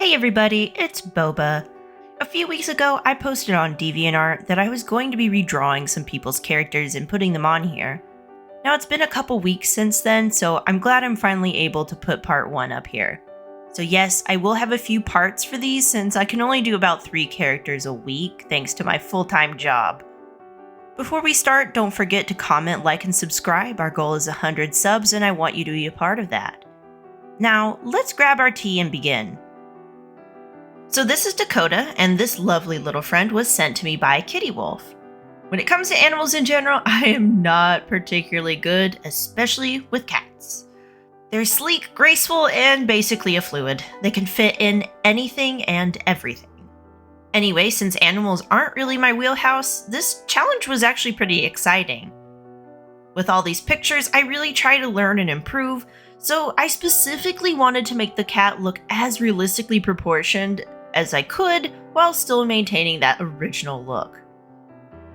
Hey everybody, it's Boba. A few weeks ago, I posted on DeviantART that I was going to be redrawing some people's characters and putting them on here. Now it's been a couple weeks since then, so I'm glad I'm finally able to put part 1 up here. So yes, I will have a few parts for these since I can only do about 3 characters a week thanks to my full-time job. Before we start, don't forget to comment, like, and subscribe. Our goal is 100 subs and I want you to be a part of that. Now, let's grab our tea and begin. So this is Dakota, and this lovely little friend was sent to me by Kitty Wolf. When it comes to animals in general, I am not particularly good, especially with cats. They're sleek, graceful, and basically a fluid. They can fit in anything and everything. Anyway, since animals aren't really my wheelhouse, this challenge was actually pretty exciting. With all these pictures, I really try to learn and improve, so I specifically wanted to make the cat look as realistically proportioned as I could while still maintaining that original look.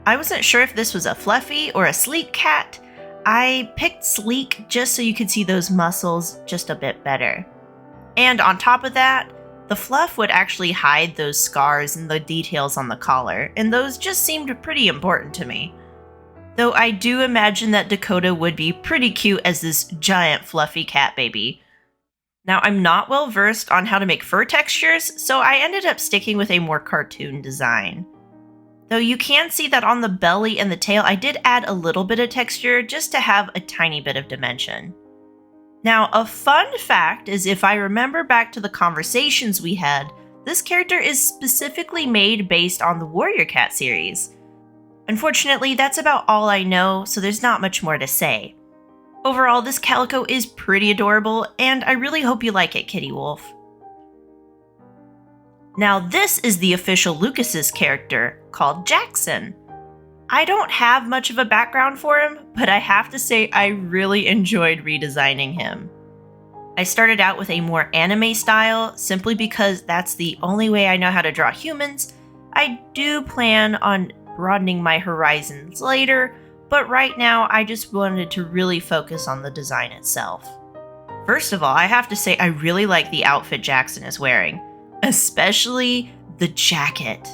I wasn't sure if this was a fluffy or a sleek cat. I picked sleek just so you could see those muscles just a bit better. And on top of that, the fluff would actually hide those scars and the details on the collar, and those just seemed pretty important to me. Though I do imagine that Dakota would be pretty cute as this giant fluffy cat baby. Now, I'm not well versed on how to make fur textures, so I ended up sticking with a more cartoon design. Though you can see that on the belly and the tail, I did add a little bit of texture just to have a tiny bit of dimension. Now, a fun fact is if I remember back to the conversations we had, this character is specifically made based on the Warrior Cat series. Unfortunately, that's about all I know, so there's not much more to say. Overall, this calico is pretty adorable, and I really hope you like it, Kitty Wolf. Now this is the official Lucas's character, called Jackson. I don't have much of a background for him, but I have to say I really enjoyed redesigning him. I started out with a more anime style, simply because that's the only way I know how to draw humans. I do plan on broadening my horizons later, but right now I just wanted to really focus on the design itself. First of all, I have to say I really like the outfit Jackson is wearing, especially the jacket.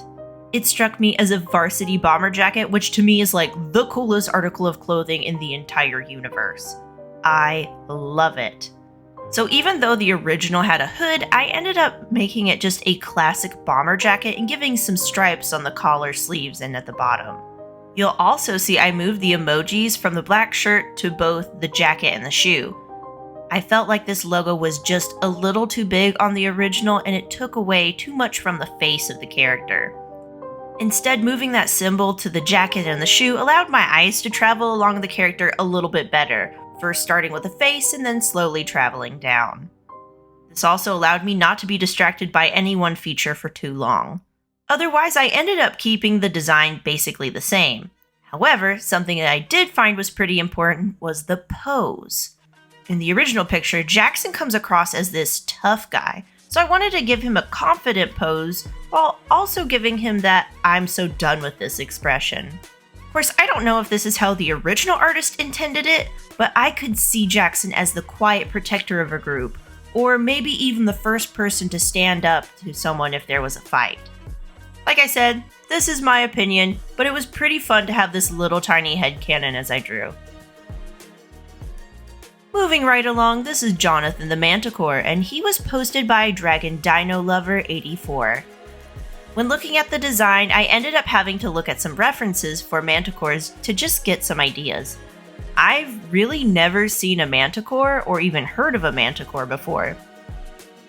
It struck me as a varsity bomber jacket, which to me is like the coolest article of clothing in the entire universe. I love it. So even though the original had a hood, I ended up making it just a classic bomber jacket and giving some stripes on the collar, sleeves, and at the bottom. You'll also see I moved the emojis from the black shirt to both the jacket and the shoe. I felt like this logo was just a little too big on the original and it took away too much from the face of the character. Instead, moving that symbol to the jacket and the shoe allowed my eyes to travel along the character a little bit better, first starting with the face and then slowly traveling down. This also allowed me not to be distracted by any one feature for too long. Otherwise, I ended up keeping the design basically the same. However, something that I did find was pretty important was the pose. In the original picture, Jackson comes across as this tough guy, so I wanted to give him a confident pose while also giving him that I'm so done with this expression. Of course, I don't know if this is how the original artist intended it, but I could see Jackson as the quiet protector of a group, or maybe even the first person to stand up to someone if there was a fight. Like I said, this is my opinion, but it was pretty fun to have this little tiny headcanon as I drew. Moving right along, this is Jonathan the Manticore, and he was posted by Dragon Dino Lover 84. When looking at the design, I ended up having to look at some references for manticores to just get some ideas. I've really never seen a manticore or even heard of a manticore before.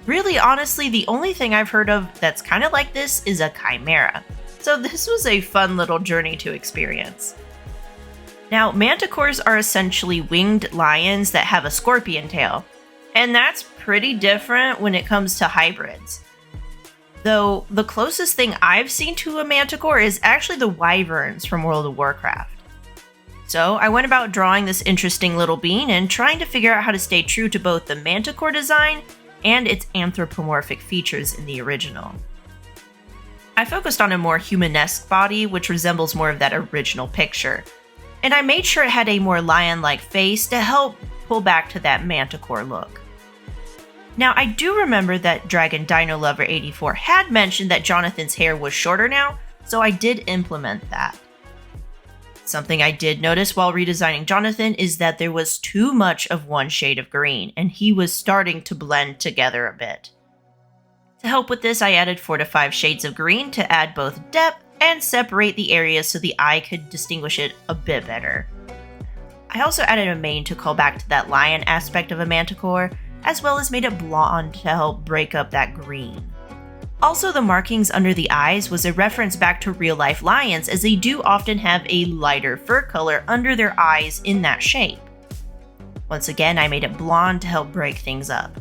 Really, honestly, the only thing I've heard of that's kind of like this is a chimera. So this was a fun little journey to experience. Now, manticores are essentially winged lions that have a scorpion tail, and that's pretty different when it comes to hybrids. Though the closest thing I've seen to a manticore is actually the wyverns from World of Warcraft. So I went about drawing this interesting little being and trying to figure out how to stay true to both the manticore design and its anthropomorphic features in the original. I focused on a more humanesque body, which resembles more of that original picture, and I made sure it had a more lion-like face to help pull back to that manticore look. Now, I do remember that Dragon Dino Lover 84 had mentioned that Jonathan's hair was shorter now, so I did implement that. Something I did notice while redesigning Jonathan is that there was too much of one shade of green, and he was starting to blend together a bit. To help with this, I added 4 to 5 shades of green to add both depth and separate the areas so the eye could distinguish it a bit better. I also added a mane to call back to that lion aspect of a manticore, as well as made it blonde to help break up that green. Also, the markings under the eyes was a reference back to real-life lions, as they do often have a lighter fur color under their eyes in that shape. Once again, I made it blonde to help break things up.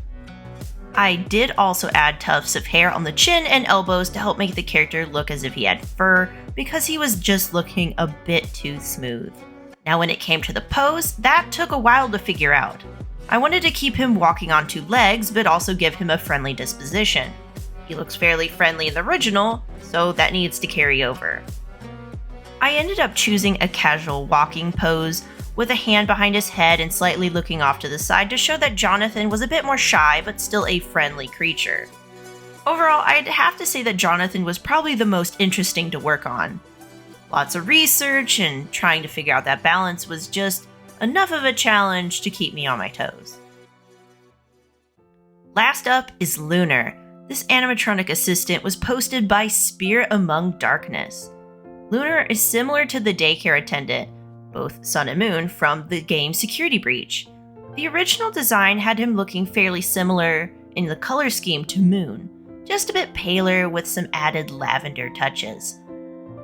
I did also add tufts of hair on the chin and elbows to help make the character look as if he had fur, because he was just looking a bit too smooth. Now when it came to the pose, that took a while to figure out. I wanted to keep him walking on 2 legs, but also give him a friendly disposition. He looks fairly friendly in the original, so that needs to carry over. I ended up choosing a casual walking pose with a hand behind his head and slightly looking off to the side to show that Jonathan was a bit more shy but still a friendly creature. Overall, I'd have to say that Jonathan was probably the most interesting to work on. Lots of research and trying to figure out that balance was just enough of a challenge to keep me on my toes. Last up is Lunar. This animatronic assistant was posted by Spirit Among Darkness. Lunar is similar to the daycare attendant, both Sun and Moon, from the game Security Breach. The original design had him looking fairly similar in the color scheme to Moon, just a bit paler with some added lavender touches.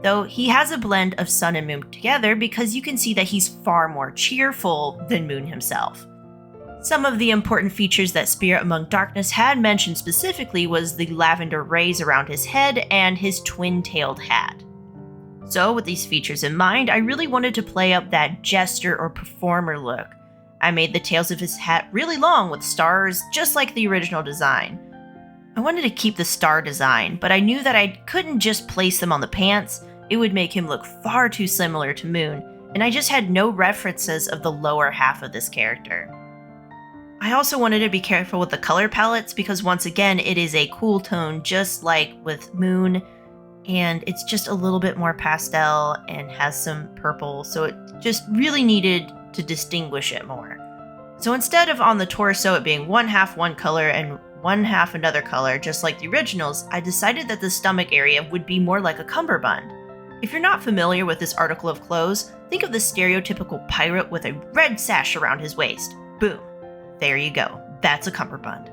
Though he has a blend of Sun and Moon together because you can see that he's far more cheerful than Moon himself. Some of the important features that Spirit Among Darkness had mentioned specifically was the lavender rays around his head and his twin-tailed hat. So with these features in mind, I really wanted to play up that jester or performer look. I made the tails of his hat really long with stars, just like the original design. I wanted to keep the star design, but I knew that I couldn't just place them on the pants. It would make him look far too similar to Moon, and I just had no references of the lower half of this character. I also wanted to be careful with the color palettes because once again, it is a cool tone just like with Moon, and it's just a little bit more pastel and has some purple, so it just really needed to distinguish it more. So instead of on the torso it being one half one color and one half another color, just like the originals, I decided that the stomach area would be more like a cummerbund. If you're not familiar with this article of clothes, think of the stereotypical pirate with a red sash around his waist. Boom. There you go. That's a cummerbund.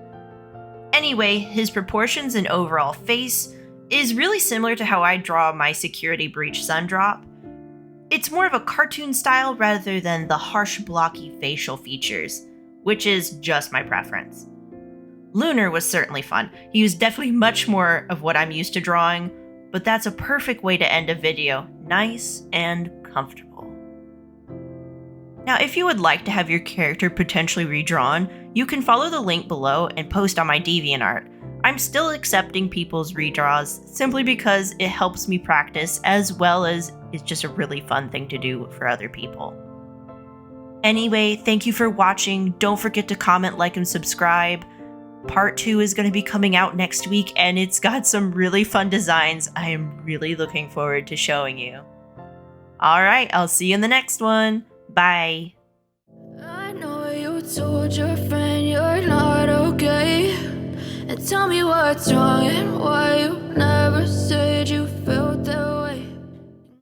Anyway, his proportions and overall face is really similar to how I draw my Security Breach sun drop. It's more of a cartoon style rather than the harsh blocky facial features, which is just my preference. Lunar was certainly fun. He was definitely much more of what I'm used to drawing, but that's a perfect way to end a video, nice and comfortable. Now, if you would like to have your character potentially redrawn, you can follow the link below and post on my DeviantArt. I'm still accepting people's redraws simply because it helps me practice as well as it's just a really fun thing to do for other people. Anyway, thank you for watching. Don't forget to comment, like, and subscribe. Part 2 is going to be coming out next week, and it's got some really fun designs I am really looking forward to showing you. Alright, I'll see you in the next one. Bye. I know you told your friend you're not okay, and tell me what's wrong and why you never said you felt